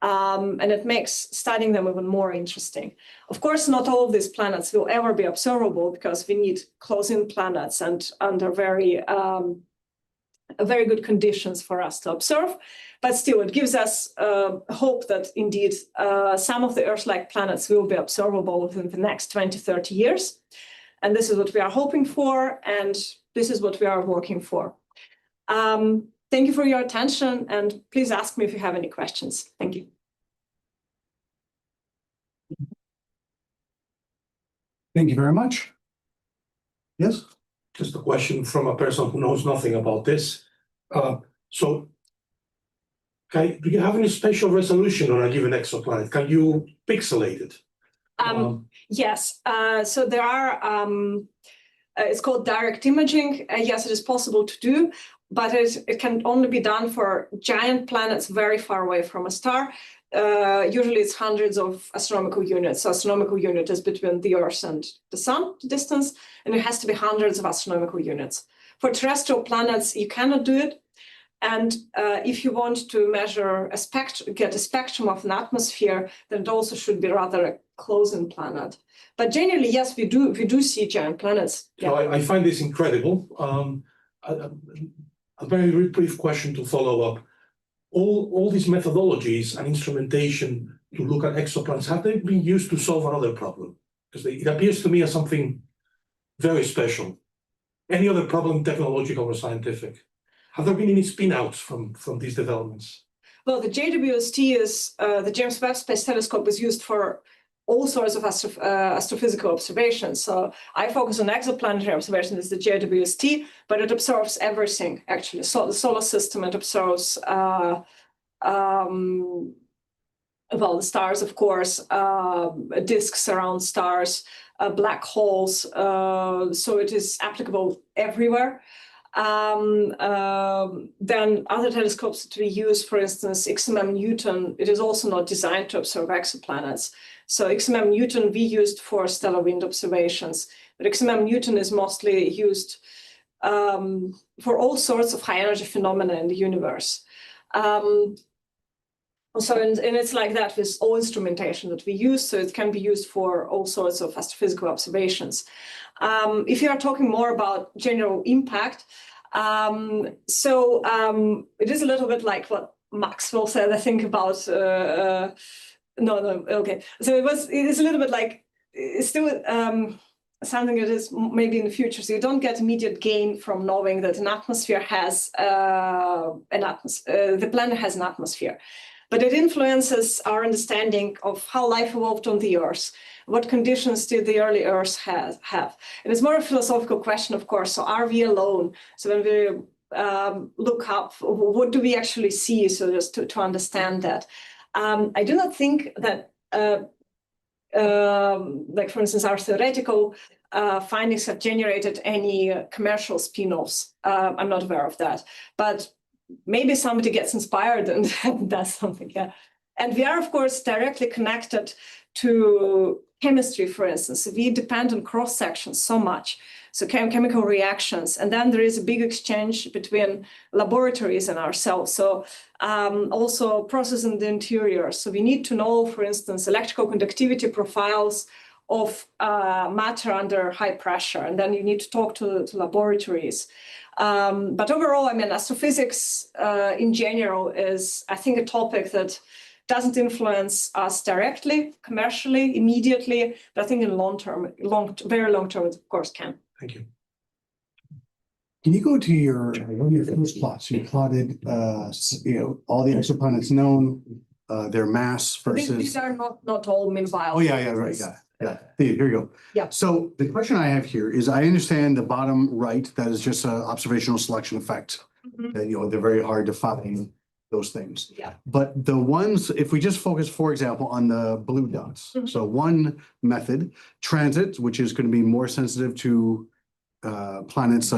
and it makes studying them even more interesting. Of course, not all of these planets will ever be observable because we need close-in planets and under very good conditions for us to observe. But still, it gives us hope that indeed some of the Earth-like planets will be observable within the next 20, 30 years. And this is what we are hoping for, and this is what we are working for. Thank you for your attention, and please ask me if you have any questions. Thank you. Thank you very much. Yes? Just a question from a person who knows nothing about this. Do you have any spatial resolution on a given exoplanet? Can you pixelate it? Yes. So there are, it's called direct imaging. Yes, it is possible to do, but it can only be done for giant planets very far away from a star. Usually it's hundreds of astronomical units. So astronomical unit is between the Earth and the Sun, the distance, and it has to be hundreds of astronomical units. For terrestrial planets, you cannot do it. And if you want to measure get a spectrum of an atmosphere, then it also should be rather a close-in planet. But generally, yes, we do see giant planets. So yeah. I find this incredible. A very brief question to follow up. All these methodologies and instrumentation to look at exoplanets, have they been used to solve another problem? Because it appears to me as something very special. Any other problem, technological or scientific? Have there been any spin-outs from these developments? Well, the JWST is, the James Webb Space Telescope is used for all sorts of astrophysical observations. So I focus on exoplanetary observations, the JWST, but it observes everything, actually. So the solar system, it observes, well, the stars, of course, disks around stars, black holes. So it is applicable everywhere. Then other telescopes that we use, for instance, XMM Newton, it is also not designed to observe exoplanets. So XMM Newton we used for stellar wind observations, but XMM Newton is mostly used for all sorts of high energy phenomena in the universe. And it's like that with all instrumentation that we use, so it can be used for all sorts of astrophysical observations. If you are talking more about general impact, it is a little bit like what Maxwell said, I think, about So it is a little bit like, it's still something that is maybe in the future. So you don't get immediate gain from knowing that an atmosphere has the planet has an atmosphere. But it influences our understanding of how life evolved on the Earth. What conditions did the early Earth have? And it's more a philosophical question, of course. So are we alone? So when we look up, what do we actually see? So just to understand that. I do not think that, like for instance, our theoretical findings have generated any commercial spin-offs. I'm not aware of that. But maybe somebody gets inspired and does something, yeah. And we are, of course, directly connected to chemistry, for instance. We depend on cross-sections so much, so chemical reactions. And then there is a big exchange between laboratories and ourselves. So also process in the interior. So we need to know, for instance, electrical conductivity profiles of matter under high pressure. And then you need to talk to laboratories. But overall, I mean, astrophysics in general is, I think, a topic that doesn't influence us directly, commercially, immediately, but I think in very long term, it of course can. Thank you. Can you go to one of your first plots? You plotted, all the exoplanets known, their mass versus. These are not all mobile. Oh, yeah, right, yeah. Here you go. Yeah. So the question I have here is, I understand the bottom right, that is just an observational selection effect. That, they're very hard to find those things. Yeah. But the ones, if we just focus, for example, on the blue dots. So one method, transit, which is going to be more sensitive to planets.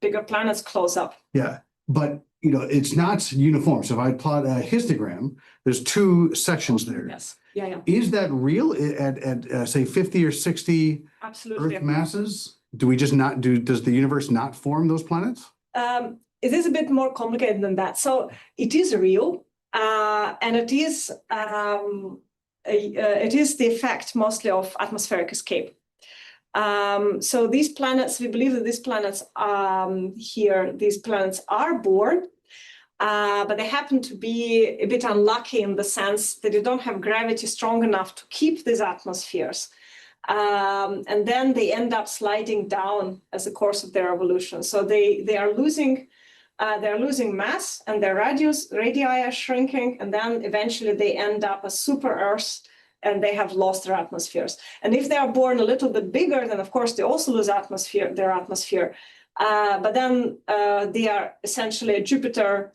Bigger planets close up. Yeah, but it's not uniform. So if I plot a histogram, there's two sections there. Yes. Yeah. Is that real at say 50 or 60 Absolutely. Earth masses? Do we just not does the universe not form those planets? It is a bit more complicated than that. So it is real, and it is the effect mostly of atmospheric escape. So these planets, we believe that these planets these planets are born, but they happen to be a bit unlucky in the sense that they don't have gravity strong enough to keep these atmospheres. And then they end up sliding down as a course of their evolution. So they are losing mass, and their radii are shrinking, and then eventually they end up as super Earths, and they have lost their atmospheres. And if they are born a little bit bigger, then of course they also lose their atmosphere. But then they are essentially a Jupiter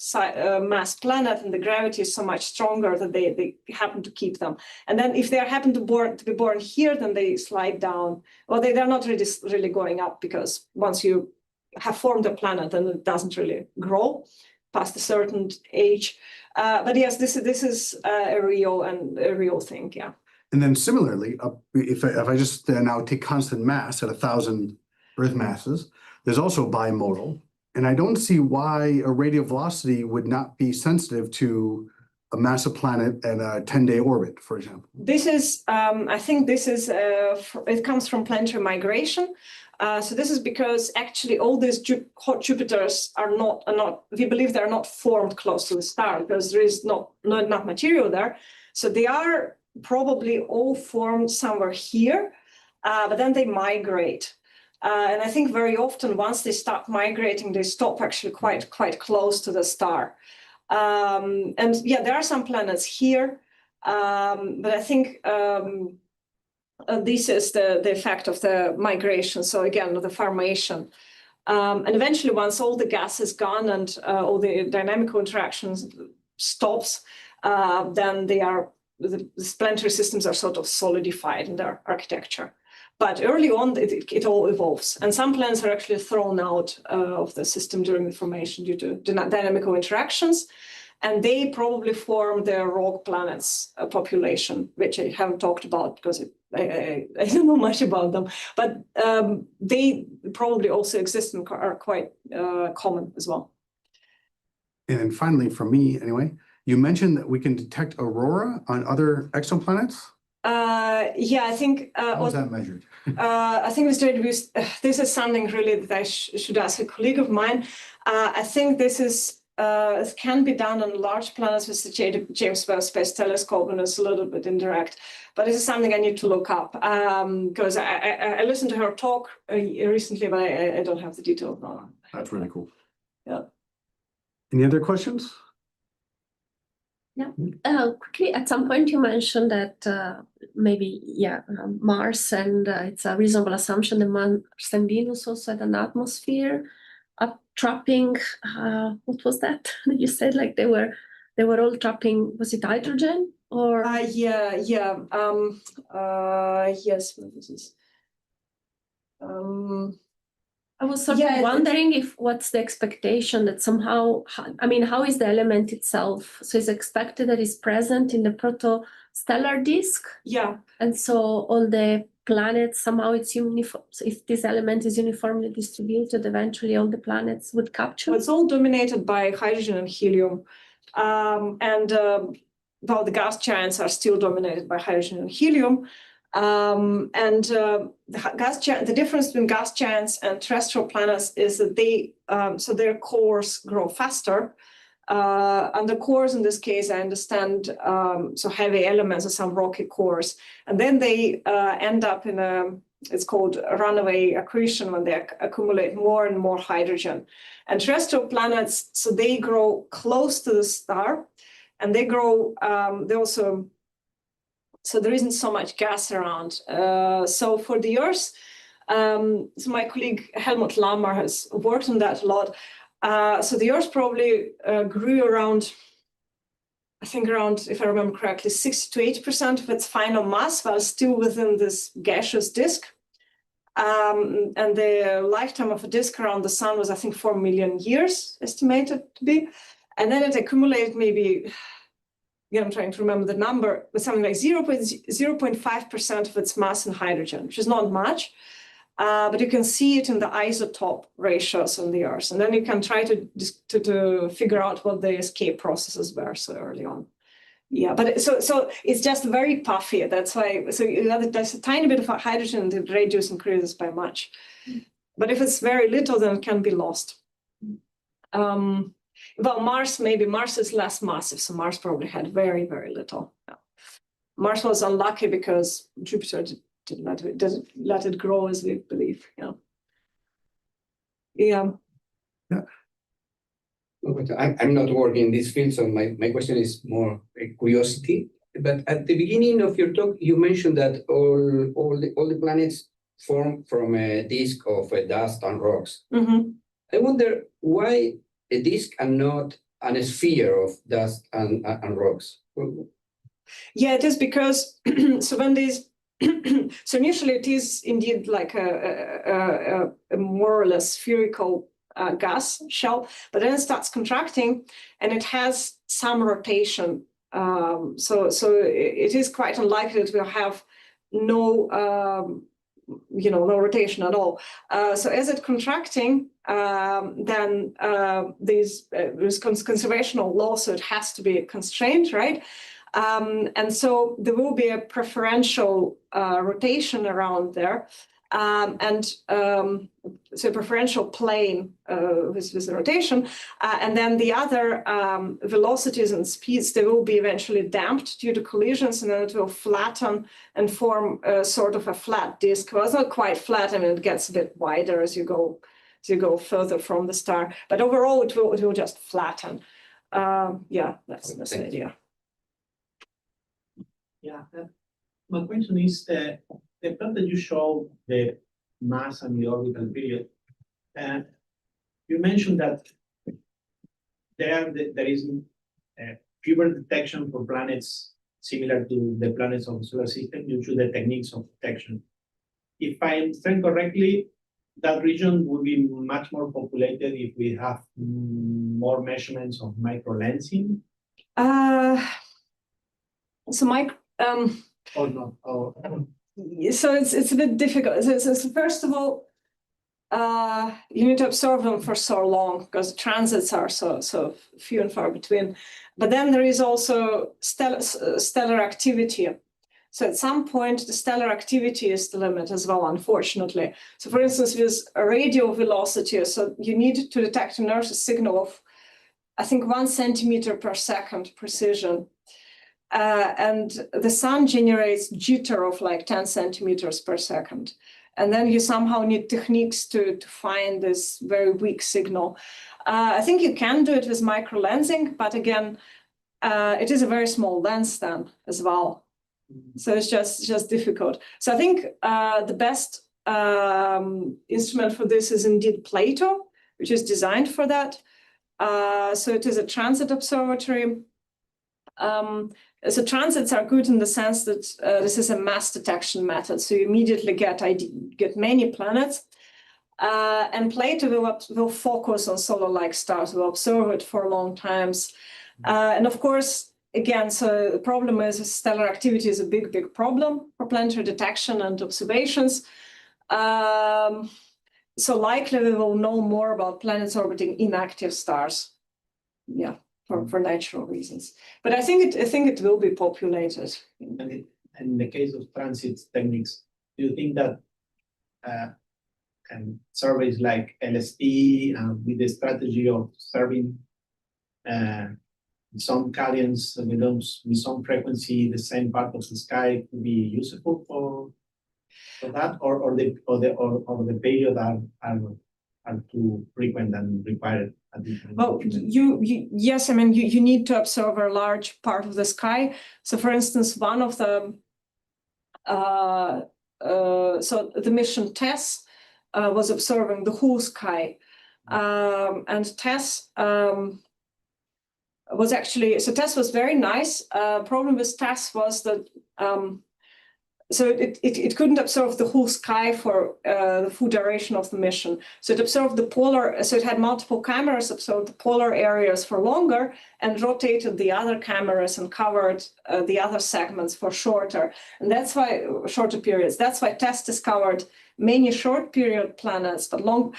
mass planet, and the gravity is so much stronger that they happen to keep them. And then if they happen to be born here, then they slide down. Well, they're not really going up, because once you have formed a planet, then it doesn't really grow past a certain age. But yes, this is a real thing, yeah. And then similarly, if I just now take constant mass at 1,000 Earth masses, there's also bimodal, and I don't see why a radial velocity would not be sensitive to a massive planet and a 10-day orbit, for example. This is, I think this is, it comes from planetary migration. So this is because actually all these hot Jupiters are not, we believe they're not formed close to the star, because there is not enough material there. So they are probably all formed somewhere here, but then they migrate. And I think very often once they start migrating, they stop actually quite close to the star. And yeah, there are some planets here, but I think this is the effect of the migration. So again, the formation. And eventually, once all the gas is gone and all the dynamical interactions stops, then the planetary systems are sort of solidified in their architecture. But early on, it all evolves. And some planets are actually thrown out of the system during the formation due to dynamical interactions. And they probably form the rogue planets population, which I haven't talked about because I don't know much about them. But they probably also exist and are quite common as well. And then finally, from me anyway, you mentioned that we can detect aurora on other exoplanets. Yeah, I think. How is that measured? I think this is something really that I should ask a colleague of mine. I think this can be done on large planets with the James Webb Space Telescope, and it's a little bit indirect. But this is something I need to look up because I listened to her talk recently, but I don't have the details now. That's really cool. Yeah. Any other questions? Yeah. Quickly, at some point you mentioned that maybe, Mars, and it's a reasonable assumption that Mars and Venus also had an atmosphere trapping. What was that? You said like they were all trapping. Was it hydrogen or? Yes. What is this? I was sort of wondering what's the expectation that somehow, I mean, how is the element itself? So it's expected that it's present in the protostellar disk. Yeah. And so all the planets, somehow it's uniform. So if this element is uniformly distributed, eventually all the planets would capture. Well, it's all dominated by hydrogen and helium. Well, the gas giants are still dominated by hydrogen and helium. The difference between gas giants and terrestrial planets is that their cores grow faster. And the cores in this case, I understand, so heavy elements or some rocky cores, and then they end up in it's called a runaway accretion when they accumulate more and more hydrogen. And terrestrial planets, so they grow close to the star, and they grow. So there isn't so much gas around. So for the Earth, so my colleague Helmut Lammer has worked on that a lot. So the Earth probably grew around, I think around, if I remember correctly, 60 to 80% of its final mass while still within this gaseous disk. And the lifetime of a disk around the sun was, I think, 4 million years estimated to be. And then it accumulated maybe, I'm trying to remember the number, but something like 0.5% of its mass in hydrogen, which is not much. But you can see it in the isotope ratios on the Earth. And then you can try to figure out what the escape processes were so early on. Yeah, but so it's just very puffy. That's why, so there's a tiny bit of hydrogen and the radius increases by much. But if it's very little, then it can be lost. Well, Mars is less massive, so Mars probably had very, very little. Yeah. Mars was unlucky because Jupiter doesn't let it grow as we believe. Yeah. I'm not working in this field, so my question is more a curiosity. But at the beginning of your talk, you mentioned that all the planets form from a disk of dust and rocks. Mm-hmm. I wonder why a disk and not a sphere of dust and rocks. Yeah, it is because so when these so initially it is indeed like a more or less spherical gas shell, but then it starts contracting and it has some rotation. So it is quite unlikely that we'll have no no rotation at all. So as it's contracting, then there's conservational law, so it has to be constrained, right? And so there will be a preferential rotation around there. So preferential plane with the rotation, and then the other velocities and speeds, they will be eventually damped due to collisions, and then it will flatten and form sort of a flat disk. Well, it's not quite flat, I mean, it gets a bit wider as you go further from the star, but overall it will just flatten. Yeah, that's the idea. Yeah, my question is the plot that you show the mass and the orbital period, and you mentioned that there is fewer detection for planets similar to the planets of the solar system due to the techniques of detection. If I understand correctly, that region will be much more populated if we have more measurements of microlensing. Or not? So it's a bit difficult. So first of all, you need to observe them for so long because transits are so few and far between. But then there is also stellar activity. So at some point, the stellar activity is the limit as well, unfortunately. So for instance, with a radio velocity, so you need to detect an Earth signal of, I think, 1 centimeter per second precision. And the sun generates jitter of like 10 centimeters per second. And then you somehow need techniques to find this very weak signal. I think you can do it with micro lensing, but again, it is a very small lens then as well. So it's just difficult. So I think the best instrument for this is indeed Plato, which is designed for that. So it is a transit observatory. So transits are good in the sense that this is a mass detection method. So you immediately get many planets. And Plato will focus on solar-like stars, will observe it for long times. And of course, again, so the problem is stellar activity is a big problem for planetary detection and observations. So likely we will know more about planets orbiting inactive stars. Yeah. For natural reasons, but I think it will be populated. And in the case of transit techniques, do you think that surveys like LST with the strategy of serving some cadence with some frequency, the same part of the sky could be useful for that, or the period are too frequent and required? Well, yes, I mean, you need to observe a large part of the sky. So for instance, one of the, so the mission TESS was observing the whole sky. And TESS was actually, so TESS was very nice. Problem with TESS was that, so it couldn't observe the whole sky for the full duration of the mission. So it observed the polar, so it had multiple cameras, observed the polar areas for longer and rotated the other cameras and covered the other segments for shorter. And that's why, shorter periods, that's why TESS discovered many short period planets, but long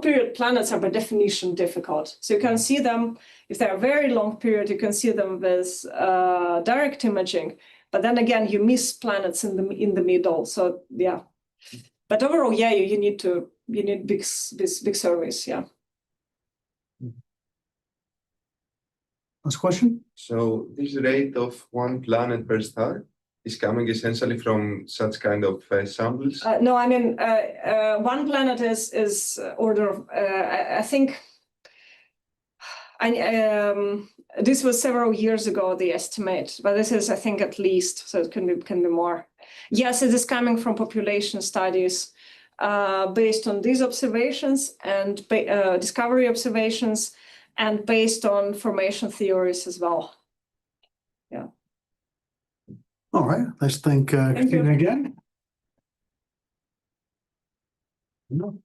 period planets are by definition difficult. So you can see them, if they're very long period, you can see them with direct imaging. But then again, you miss planets in the middle. So yeah, but overall, yeah, you need big surveys. Yeah. Last question. So this rate of 1 planet per star is coming essentially from such kind of samples? No, I mean, 1 planet is order of, I think, this was several years ago, the estimate, but this is, I think, at least, so it can be more. Yes, it is coming from population studies based on these observations and discovery observations, and based on formation theories as well. Yeah. All right, let's thank Kristina again. No.